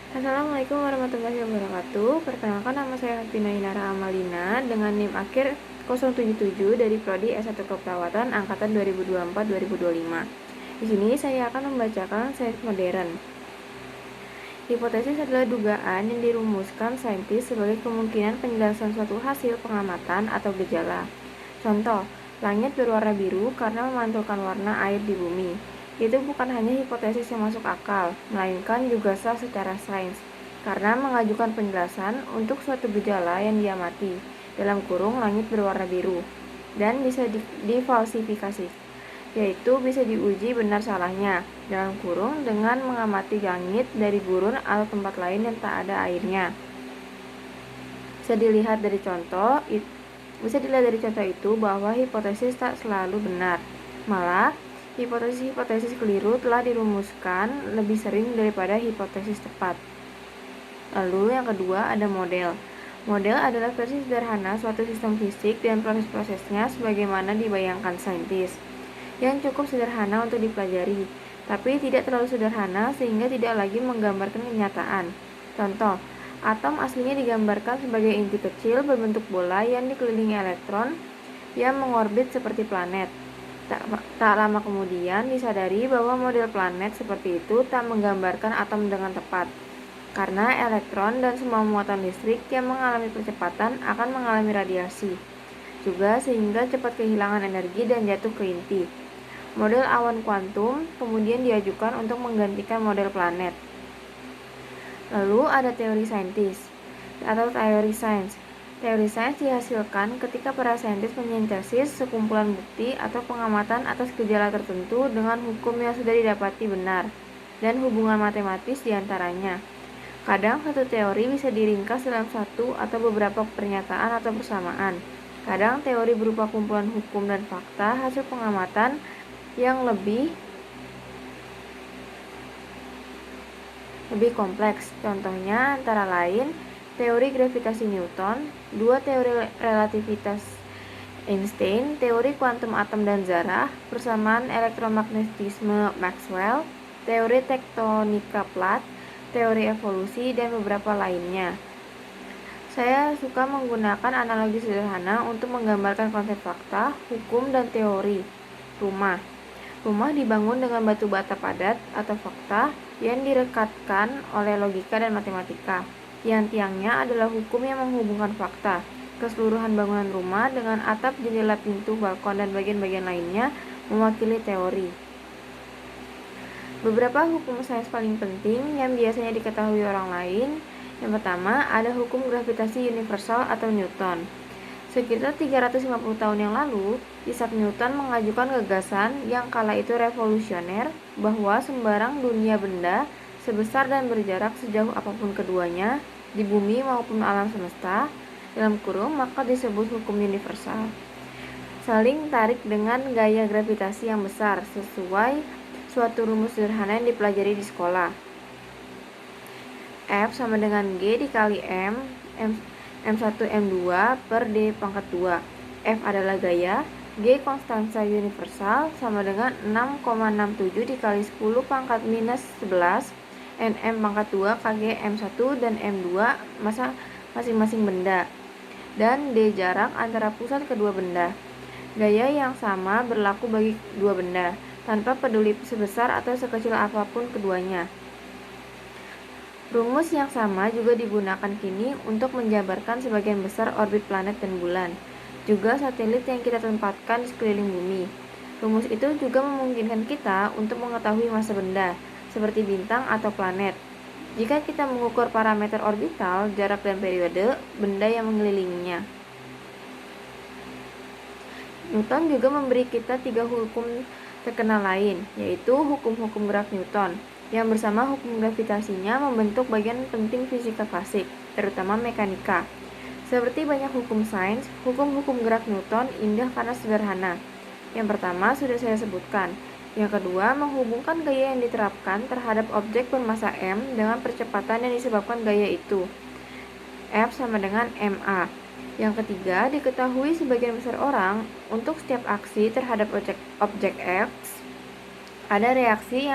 Assalamualaikum warahmatullahi wabarakatuh. Perkenalkan, nama saya Hasbina Inara Amalina dengan NIM akhir 077 dari Prodi S1 Keperawatan angkatan 2024-2025. Di sini saya akan membacakan sains modern. Hipotesis adalah dugaan yang dirumuskan saintis sebagai kemungkinan penjelasan suatu hasil pengamatan atau gejala. Contoh, langit berwarna biru karena memantulkan warna air di bumi. Itu bukan hanya hipotesis yang masuk akal, melainkan juga sah secara sains, karena mengajukan penjelasan untuk suatu gejala yang diamati, dalam kurung langit berwarna biru, dan bisa difalsifikasi, yaitu bisa diuji benar salahnya, dalam kurung dengan mengamati langit dari gurun atau tempat lain yang tak ada airnya. Bisa dilihat dari contoh itu bahwa hipotesis tak selalu benar. Malah, hipotesis keliru telah dirumuskan lebih sering daripada hipotesis tepat. Lalu yang kedua ada model. Model adalah versi sederhana suatu sistem fisik dan proses-prosesnya sebagaimana dibayangkan saintis, yang cukup sederhana untuk dipelajari, tapi tidak terlalu sederhana sehingga tidak lagi menggambarkan kenyataan. Contoh, atom aslinya digambarkan sebagai inti kecil berbentuk bola yang dikelilingi elektron yang mengorbit seperti planet. Tak lama kemudian disadari bahwa model planet seperti itu tak menggambarkan atom dengan tepat, karena elektron dan semua muatan listrik yang mengalami percepatan akan mengalami radiasi juga sehingga cepat kehilangan energi dan jatuh ke inti. Model awan kuantum kemudian diajukan untuk menggantikan model planet. Lalu ada teori saintis atau teori sains. Teori sains dihasilkan ketika para saintis menyintesis sekumpulan bukti atau pengamatan atas gejala tertentu dengan hukum yang sudah didapati benar dan hubungan matematis diantaranya. Kadang satu teori bisa diringkas dalam satu atau beberapa pernyataan atau persamaan. Kadang teori berupa kumpulan hukum dan fakta hasil pengamatan yang lebih kompleks. Contohnya antara lain teori gravitasi Newton, dua teori relativitas Einstein, teori kuantum atom dan zarah, persamaan elektromagnetisme Maxwell, teori tektonika plat, teori evolusi, dan beberapa lainnya. Saya suka menggunakan analogi sederhana untuk menggambarkan konsep fakta, hukum, dan teori. Rumah dibangun dengan batu bata padat atau fakta yang direkatkan oleh logika dan matematika. Tiang-tiangnya adalah hukum yang menghubungkan fakta. Keseluruhan bangunan rumah dengan atap, jendela, pintu, balkon, dan bagian-bagian lainnya mewakili teori. Beberapa hukum sains paling penting yang biasanya diketahui orang lain. Yang pertama, ada hukum gravitasi universal atau Newton. Sekitar 350 tahun yang lalu, Isaac Newton mengajukan gagasan yang kala itu revolusioner bahwa sembarang dunia benda sebesar dan berjarak sejauh apapun keduanya di bumi maupun alam semesta dalam kurung maka disebut hukum universal. Saling tarik dengan gaya gravitasi yang besar sesuai suatu rumus sederhana yang dipelajari di sekolah. F sama dengan G dikali M1 M2 per D pangkat 2. F adalah gaya, G konstansa universal sama dengan 6,67 dikali 10 pangkat minus 11 Nm pangkat 2 Kg M1 dan M2 masa masing-masing benda, dan D jarak antara pusat kedua benda. Gaya yang sama berlaku bagi dua benda, tanpa peduli sebesar atau sekecil apapun keduanya. Rumus yang sama juga digunakan kini untuk menjabarkan sebagian besar orbit planet dan bulan, juga satelit yang kita tempatkan di sekeliling bumi. Rumus itu juga memungkinkan kita untuk mengetahui massa benda, seperti bintang atau planet. Jika kita mengukur parameter orbital, jarak dan periode benda yang mengelilinginya. Newton juga memberi kita 3 hukum terkenal lain, yaitu hukum-hukum gerak Newton, yang bersama hukum gravitasinya membentuk bagian penting fisika klasik, terutama mekanika. Seperti banyak hukum sains, hukum-hukum gerak Newton indah karena sederhana. Yang pertama sudah saya sebutkan. Yang kedua, menghubungkan gaya yang diterapkan terhadap objek bermassa m dengan percepatan yang disebabkan gaya itu. F sama dengan ma. Yang ketiga, diketahui sebagian besar orang untuk setiap aksi terhadap objek X ada reaksi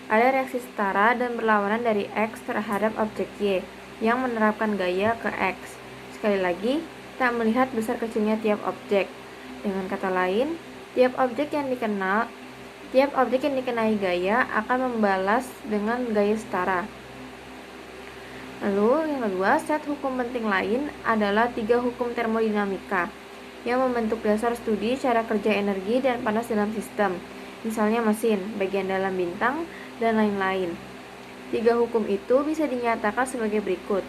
Ada reaksi setara dan berlawanan dari X terhadap objek Y yang menerapkan gaya ke X. Sekali lagi, tak melihat besar kecilnya tiap objek. Dengan kata lain, tiap objek yang dikenai gaya akan membalas dengan gaya setara. Lalu yang kedua, set hukum penting lain adalah 3 hukum termodinamika yang membentuk dasar studi cara kerja energi dan panas dalam sistem, misalnya mesin, bagian dalam bintang, dan lain-lain. 3 hukum itu bisa dinyatakan sebagai berikut.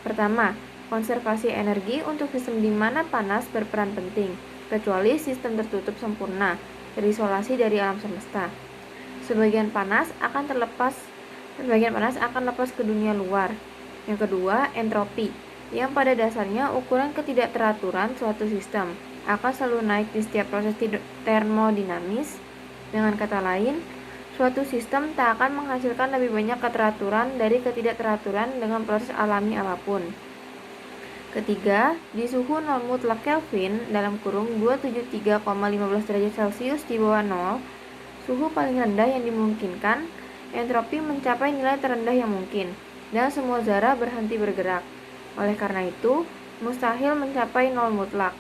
Pertama, konservasi energi untuk sistem di mana panas berperan penting, kecuali sistem tertutup sempurna, terisolasi dari alam semesta. Sebagian panas akan lepas ke dunia luar. Yang kedua, entropi, yang pada dasarnya ukuran ketidakteraturan suatu sistem akan selalu naik di setiap proses termodinamis. Dengan kata lain, suatu sistem tak akan menghasilkan lebih banyak keteraturan dari ketidakteraturan dengan proses alami apapun. Ketiga, di suhu nol mutlak Kelvin (273,15 derajat Celcius di bawah nol), suhu paling rendah yang dimungkinkan, entropi mencapai nilai terendah yang mungkin, dan semua zara berhenti bergerak. Oleh karena itu, mustahil mencapai nol mutlak.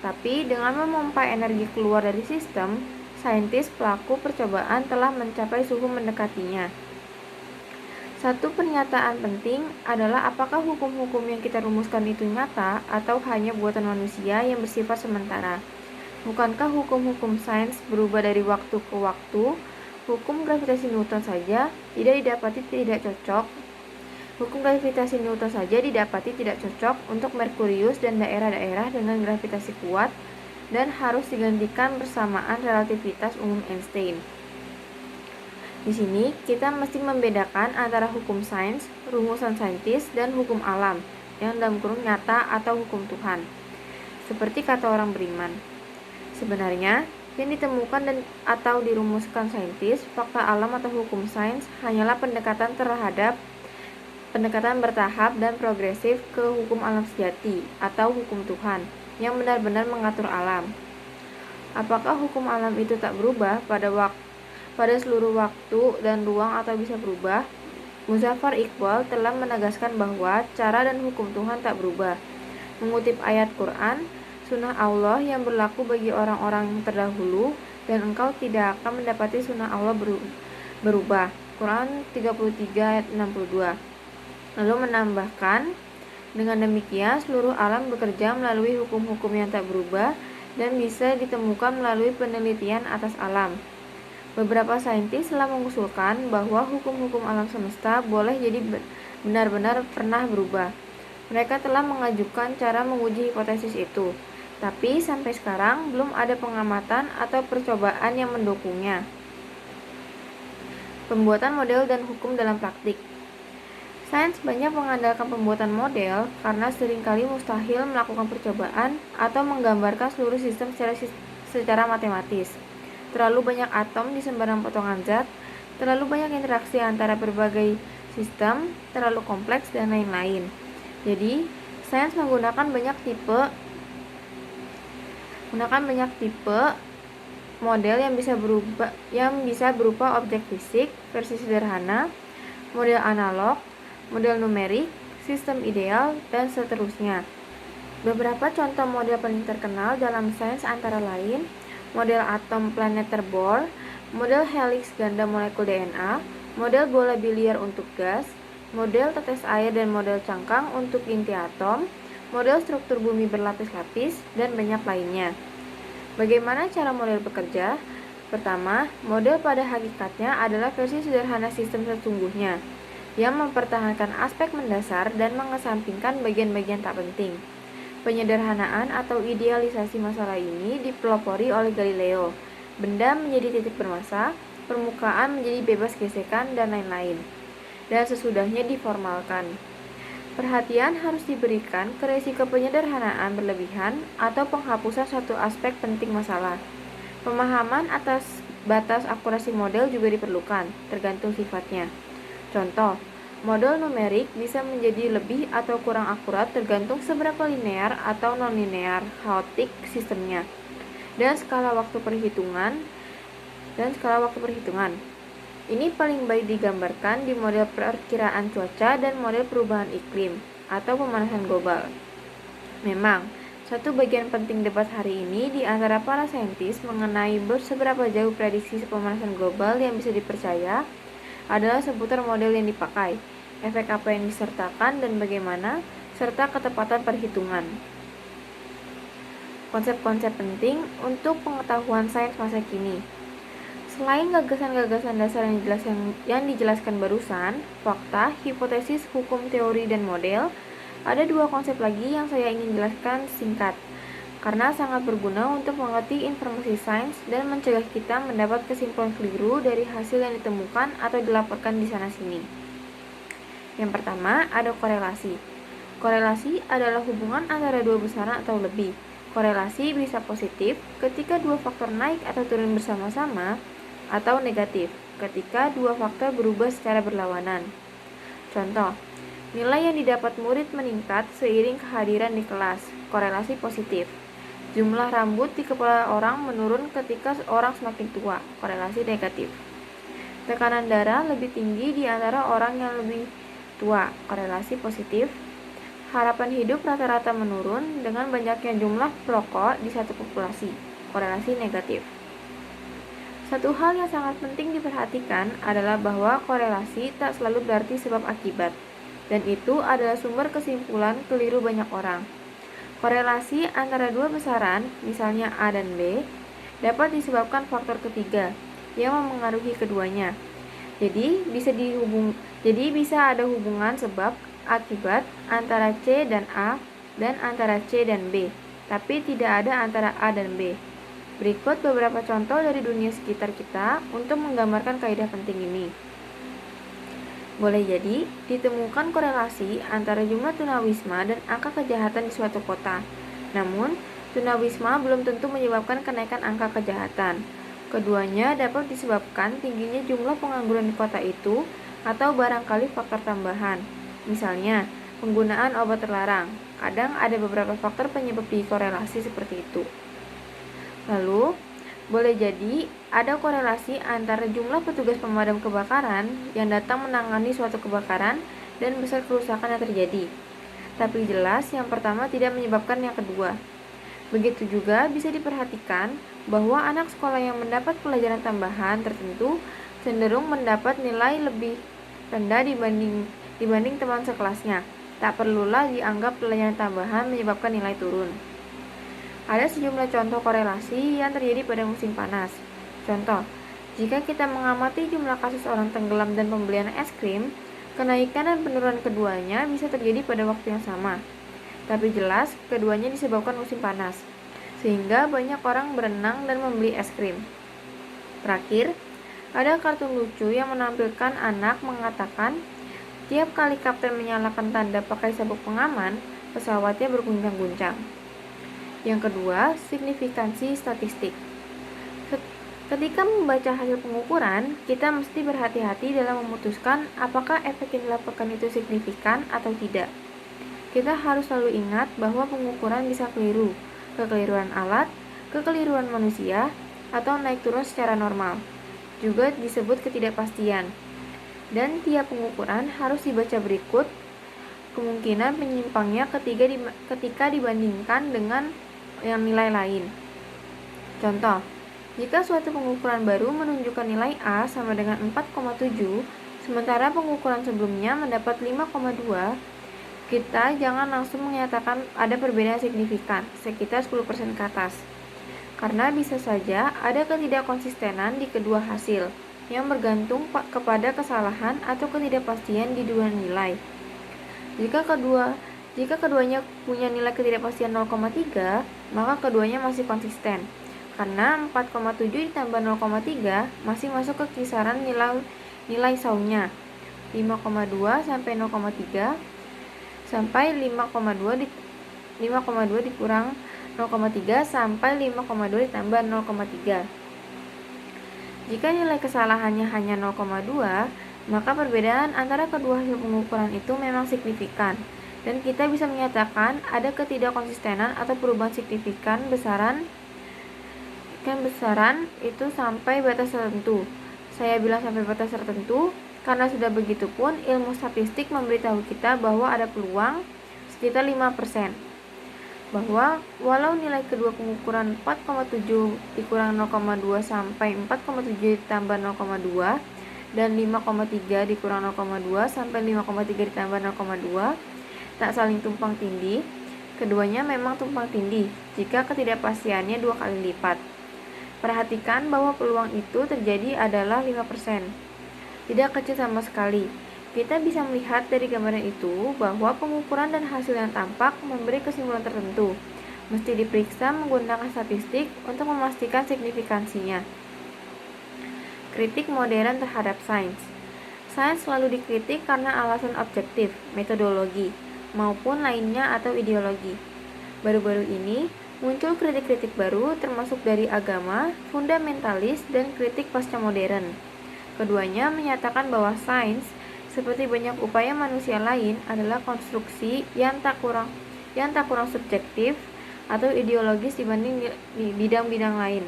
Tapi dengan memompa energi keluar dari sistem, saintis pelaku percobaan telah mencapai suhu mendekatinya. Satu pernyataan penting adalah apakah hukum-hukum yang kita rumuskan itu nyata atau hanya buatan manusia yang bersifat sementara. Bukankah hukum-hukum sains berubah dari waktu ke waktu? Hukum gravitasi Newton saja didapati tidak cocok untuk Merkurius dan daerah-daerah dengan gravitasi kuat dan harus digantikan bersamaan relativitas umum Einstein. Di sini kita mesti membedakan antara hukum sains, rumusan saintis, dan hukum alam yang dalam kurung nyata atau hukum Tuhan. Seperti kata orang beriman. Sebenarnya, yang ditemukan dan atau dirumuskan saintis, fakta alam atau hukum sains hanyalah pendekatan bertahap dan progresif ke hukum alam sejati atau hukum Tuhan yang benar-benar mengatur alam. Apakah hukum alam itu tak berubah pada seluruh waktu dan ruang atau bisa berubah? Muzaffar Iqbal telah menegaskan bahwa cara dan hukum Tuhan tak berubah. Mengutip ayat Quran, sunnah Allah yang berlaku bagi orang-orang terdahulu dan engkau tidak akan mendapati sunnah Allah berubah. Quran 33 ayat 62. Lalu menambahkan, dengan demikian seluruh alam bekerja melalui hukum-hukum yang tak berubah dan bisa ditemukan melalui penelitian atas alam. Beberapa saintis telah mengusulkan bahwa hukum-hukum alam semesta boleh jadi benar-benar pernah berubah. Mereka telah mengajukan cara menguji hipotesis itu, tapi sampai sekarang belum ada pengamatan atau percobaan yang mendukungnya. Pembuatan model dan hukum dalam praktik. Sains banyak mengandalkan pembuatan model karena seringkali mustahil melakukan percobaan atau menggambarkan seluruh sistem secara matematis. Terlalu banyak atom di sembarang potongan zat, terlalu banyak interaksi antara berbagai sistem, terlalu kompleks, dan lain-lain. Jadi, sains menggunakan banyak tipe model yang bisa berupa objek fisik, versi sederhana, model analog, model numerik, sistem ideal, dan seterusnya. Beberapa contoh model paling terkenal dalam sains antara lain model atom planeter Bohr, model helix ganda molekul DNA, model bola biliar untuk gas, model tetes air dan model cangkang untuk inti atom, model struktur bumi berlapis-lapis, dan banyak lainnya. Bagaimana cara model bekerja? Pertama, model pada hakikatnya adalah versi sederhana sistem sesungguhnya, yang mempertahankan aspek mendasar dan mengesampingkan bagian-bagian tak penting. Penyederhanaan atau idealisasi masalah ini dipelopori oleh Galileo. Benda menjadi titik bermassa, permukaan menjadi bebas gesekan, dan lain-lain. Dan sesudahnya diformalkan. Perhatian harus diberikan ke risiko penyederhanaan berlebihan atau penghapusan suatu aspek penting masalah. Pemahaman atas batas akurasi model juga diperlukan, tergantung sifatnya. Contoh, model numerik bisa menjadi lebih atau kurang akurat tergantung seberapa linear atau non-linear chaotic sistemnya, dan skala waktu perhitungan. Ini paling baik digambarkan di model perkiraan cuaca dan model perubahan iklim atau pemanasan global. Memang, satu bagian penting debat hari ini di antara para saintis mengenai seberapa jauh prediksi pemanasan global yang bisa dipercaya adalah seputar model yang dipakai, efek apa yang disertakan dan bagaimana, serta ketepatan perhitungan. Konsep-konsep penting untuk pengetahuan sains masa kini. Selain gagasan-gagasan dasar yang dijelaskan barusan, fakta, hipotesis, hukum, teori, dan model, ada dua konsep lagi yang saya ingin jelaskan singkat, karena sangat berguna untuk mengerti informasi sains dan mencegah kita mendapat kesimpulan keliru dari hasil yang ditemukan atau dilaporkan di sana-sini. Yang pertama, ada korelasi. Korelasi adalah hubungan antara dua besaran atau lebih. Korelasi bisa positif ketika dua faktor naik atau turun bersama-sama, atau negatif ketika dua faktor berubah secara berlawanan. Contoh, nilai yang didapat murid meningkat seiring kehadiran di kelas, korelasi positif. Jumlah rambut di kepala orang menurun ketika orang semakin tua, korelasi negatif. Tekanan darah lebih tinggi di antara orang yang lebih tua, korelasi positif. Harapan hidup rata-rata menurun dengan banyaknya jumlah perokok di satu populasi, korelasi negatif. Satu hal yang sangat penting diperhatikan adalah bahwa korelasi tak selalu berarti sebab akibat, dan itu adalah sumber kesimpulan keliru banyak orang. Korelasi antara dua besaran, misalnya A dan B, dapat disebabkan faktor ketiga yang memengaruhi keduanya. Jadi bisa ada hubungan sebab akibat antara C dan A dan antara C dan B, tapi tidak ada antara A dan B. Berikut beberapa contoh dari dunia sekitar kita untuk menggambarkan kaidah penting ini. Boleh jadi ditemukan korelasi antara jumlah tunawisma dan angka kejahatan di suatu kota. Namun, tunawisma belum tentu menyebabkan kenaikan angka kejahatan. Keduanya dapat disebabkan tingginya jumlah pengangguran di kota itu atau barangkali faktor tambahan. Misalnya, penggunaan obat terlarang. Kadang ada beberapa faktor penyebab korelasi seperti itu. Lalu, boleh jadi ada korelasi antara jumlah petugas pemadam kebakaran yang datang menangani suatu kebakaran dan besar kerusakan yang terjadi. Tapi jelas yang pertama tidak menyebabkan yang kedua. Begitu juga bisa diperhatikan bahwa anak sekolah yang mendapat pelajaran tambahan tertentu cenderung mendapat nilai lebih rendah dibanding teman sekelasnya. Tak perlulah dianggap pelajaran tambahan menyebabkan nilai turun. Ada sejumlah contoh korelasi yang terjadi pada musim panas. Contoh, jika kita mengamati jumlah kasus orang tenggelam dan pembelian es krim, kenaikan dan penurunan keduanya bisa terjadi pada waktu yang sama. Tapi jelas, keduanya disebabkan musim panas, sehingga banyak orang berenang dan membeli es krim. Terakhir, ada kartun lucu yang menampilkan anak mengatakan, tiap kali kapten menyalakan tanda pakai sabuk pengaman, pesawatnya berguncang-guncang. Yang kedua, signifikansi statistik. Ketika membaca hasil pengukuran, kita mesti berhati-hati dalam memutuskan apakah efek yang dilaporkan itu signifikan atau tidak. Kita harus selalu ingat bahwa pengukuran bisa keliru, kekeliruan alat, kekeliruan manusia, atau naik turun secara normal. Juga disebut ketidakpastian. Dan tiap pengukuran harus dibaca berikut kemungkinan penyimpangnya ketika dibandingkan dengan yang nilai lain. Contoh, jika suatu pengukuran baru menunjukkan nilai A sama dengan 4,7, sementara pengukuran sebelumnya mendapat 5,2, kita jangan langsung menyatakan ada perbedaan signifikan, sekitar 10% ke atas. Karena bisa saja ada ketidakkonsistenan di kedua hasil, yang bergantung kepada kesalahan atau ketidakpastian di dua nilai. Jika keduanya punya nilai ketidakpastian 0,3, maka keduanya masih konsisten. Karena 4,7 ditambah 0,3 masih masuk ke kisaran nilai saunya 5,2 sampai 0,3 sampai 5,2 dikurang 0,3 sampai 5,2 ditambah 0,3. Jika nilai kesalahannya hanya 0,2, maka perbedaan antara kedua hasil pengukuran itu memang signifikan, dan kita bisa menyatakan ada ketidakkonsistenan atau perubahan signifikan besaran itu sampai batas tertentu. Saya bilang sampai batas tertentu, karena sudah begitu pun ilmu statistik memberitahu kita bahwa ada peluang sekitar 5%. Bahwa walau nilai kedua pengukuran 4,7 dikurang 0,2 sampai 4,7 ditambah 0,2 dan 5,3 dikurang 0,2 sampai 5,3 ditambah 0,2 tak saling tumpang tindih, keduanya memang tumpang tindih jika ketidakpastiannya 2 kali lipat. Perhatikan bahwa peluang itu terjadi adalah 5%. Tidak kecil sama sekali. Kita bisa melihat dari gambaran itu bahwa pengukuran dan hasil yang tampak memberi kesimpulan tertentu. Mesti diperiksa menggunakan statistik untuk memastikan signifikansinya. Kritik modern terhadap sains. Sains selalu dikritik karena alasan objektif, metodologi, maupun lainnya atau ideologi. Baru-baru ini muncul kritik-kritik baru termasuk dari agama, fundamentalis, dan kritik pasca modern. Keduanya menyatakan bahwa sains, seperti banyak upaya manusia lain, adalah konstruksi yang tak kurang subjektif atau ideologis dibanding bidang-bidang lain.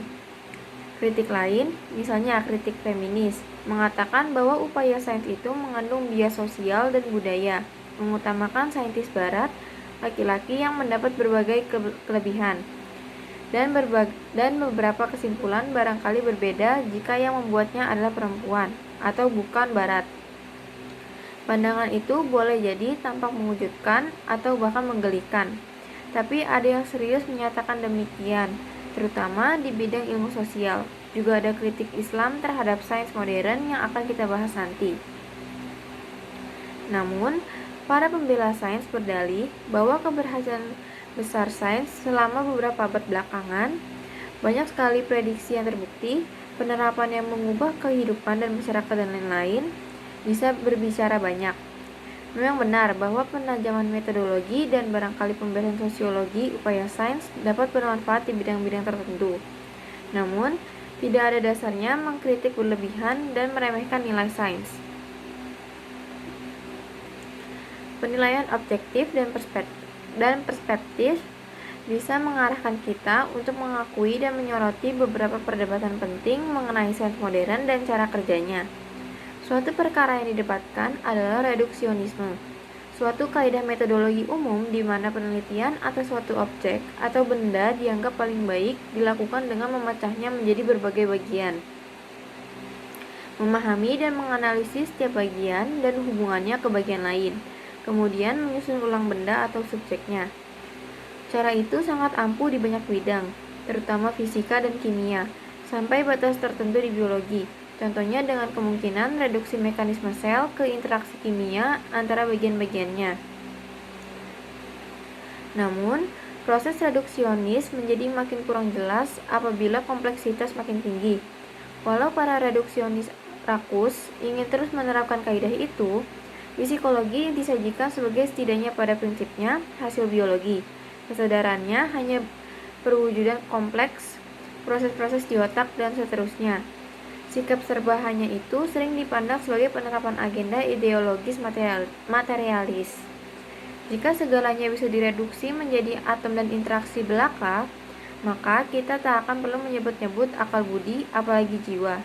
Kritik lain, misalnya kritik feminis, mengatakan bahwa upaya sains itu mengandung bias sosial dan budaya, mengutamakan saintis barat, laki-laki yang mendapat berbagai kelebihan, dan beberapa kesimpulan barangkali berbeda jika yang membuatnya adalah perempuan atau bukan barat. Pandangan itu boleh jadi tampak mengejutkan atau bahkan menggelikan, tapi ada yang serius menyatakan demikian, terutama di bidang ilmu sosial. Juga ada kritik Islam terhadap sains modern yang akan kita bahas nanti. Namun, para pembela sains berdalih bahwa keberhasilan besar sains selama beberapa abad belakangan, banyak sekali prediksi yang terbukti, penerapan yang mengubah kehidupan dan masyarakat dan lain-lain, bisa berbicara banyak. Memang benar bahwa penajaman metodologi dan barangkali pembahasan sosiologi upaya sains dapat bermanfaat di bidang-bidang tertentu. Namun, tidak ada dasarnya mengkritik berlebihan dan meremehkan nilai sains. Penilaian objektif dan perspektif bisa mengarahkan kita untuk mengakui dan menyoroti beberapa perdebatan penting mengenai sains modern dan cara kerjanya. Suatu perkara yang didebatkan adalah reduksionisme, suatu kaidah metodologi umum di mana penelitian atas suatu objek atau benda dianggap paling baik dilakukan dengan memecahnya menjadi berbagai bagian. Memahami dan menganalisis setiap bagian dan hubungannya ke bagian lain, kemudian menyusun ulang benda atau subjeknya. Cara itu sangat ampuh di banyak bidang, terutama fisika dan kimia, sampai batas tertentu di biologi. Contohnya dengan kemungkinan reduksi mekanisme sel ke interaksi kimia antara bagian-bagiannya. Namun, proses reduksionis menjadi makin kurang jelas apabila kompleksitas makin tinggi. Walau para reduksionis rakus ingin terus menerapkan kaidah itu, psikologi disajikan sebagai setidaknya pada prinsipnya hasil biologi. Kesadarannya hanya perwujudan kompleks, proses-proses di otak, dan seterusnya. Sikap serba hanya itu sering dipandang sebagai penerapan agenda ideologis materialis. Jika segalanya bisa direduksi menjadi atom dan interaksi belaka, maka kita tak akan perlu menyebut-nyebut akal budi, apalagi jiwa.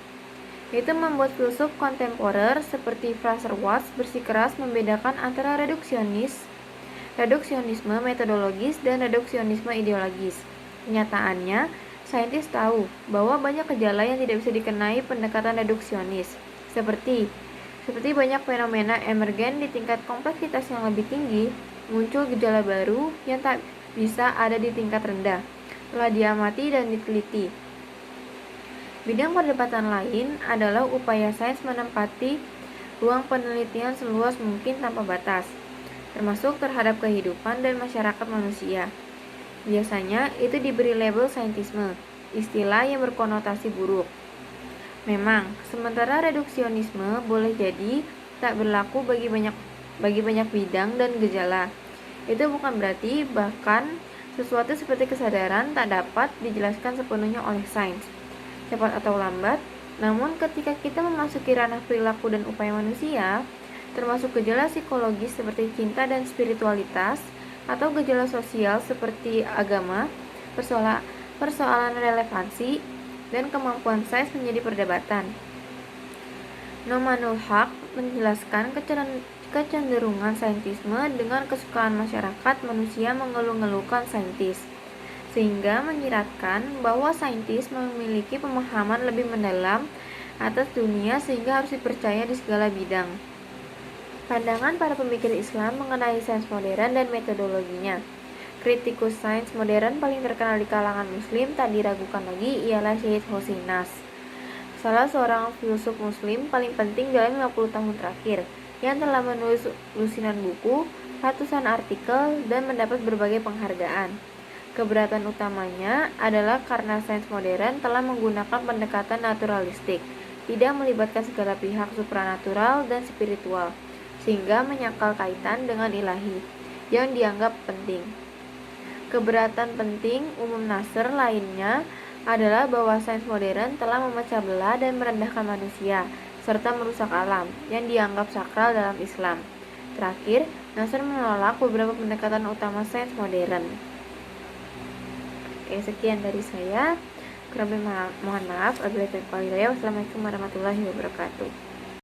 Itu membuat filsuf kontemporer seperti Fraser Watts bersikeras membedakan antara reduksionisme metodologis dan reduksionisme ideologis. Kenyataannya, saintis tahu bahwa banyak gejala yang tidak bisa dikenai pendekatan reduksionis, seperti banyak fenomena emergen di tingkat kompleksitas yang lebih tinggi, muncul gejala baru yang tak bisa ada di tingkat rendah, telah diamati dan diteliti. Bidang perdebatan lain adalah upaya sains menempati ruang penelitian seluas mungkin tanpa batas, termasuk terhadap kehidupan dan masyarakat manusia. Biasanya itu diberi label saintisme, istilah yang berkonotasi buruk. Memang, sementara reduksionisme boleh jadi tak berlaku bagi banyak bidang dan gejala. Itu bukan berarti bahkan sesuatu seperti kesadaran tak dapat dijelaskan sepenuhnya oleh sains, cepat atau lambat. Namun ketika kita memasuki ranah perilaku dan upaya manusia, termasuk gejala psikologis seperti cinta dan spiritualitas, atau gejala sosial seperti agama, persoalan relevansi, dan kemampuan sains menjadi perdebatan. Nomanul Haq menjelaskan kecenderungan saintisme dengan kesukaan masyarakat manusia mengeluh-ngeluhkan saintis, sehingga menyiratkan bahwa saintis memiliki pemahaman lebih mendalam atas dunia sehingga harus dipercaya di segala bidang. Pandangan para pemikir Islam mengenai sains modern dan metodologinya. Kritikus sains modern paling terkenal di kalangan muslim tak diragukan lagi ialah Syed Hossein Nas, salah seorang filsuf muslim paling penting dalam 50 tahun terakhir, yang telah menulis lusinan buku, ratusan artikel, dan mendapat berbagai penghargaan. Keberatan utamanya adalah karena sains modern telah menggunakan pendekatan naturalistik, tidak melibatkan segala pihak supranatural dan spiritual, sehingga menyangkal kaitan dengan ilahi, yang dianggap penting. Keberatan penting umum Nasr lainnya adalah bahwa sains modern telah memecah belah dan merendahkan manusia, serta merusak alam, yang dianggap sakral dalam Islam. Terakhir, Nasr menolak beberapa pendekatan utama sains modern. Oke, sekian dari saya. Kurang lebih mohon maaf. Wassalamualaikum warahmatullahi wabarakatuh.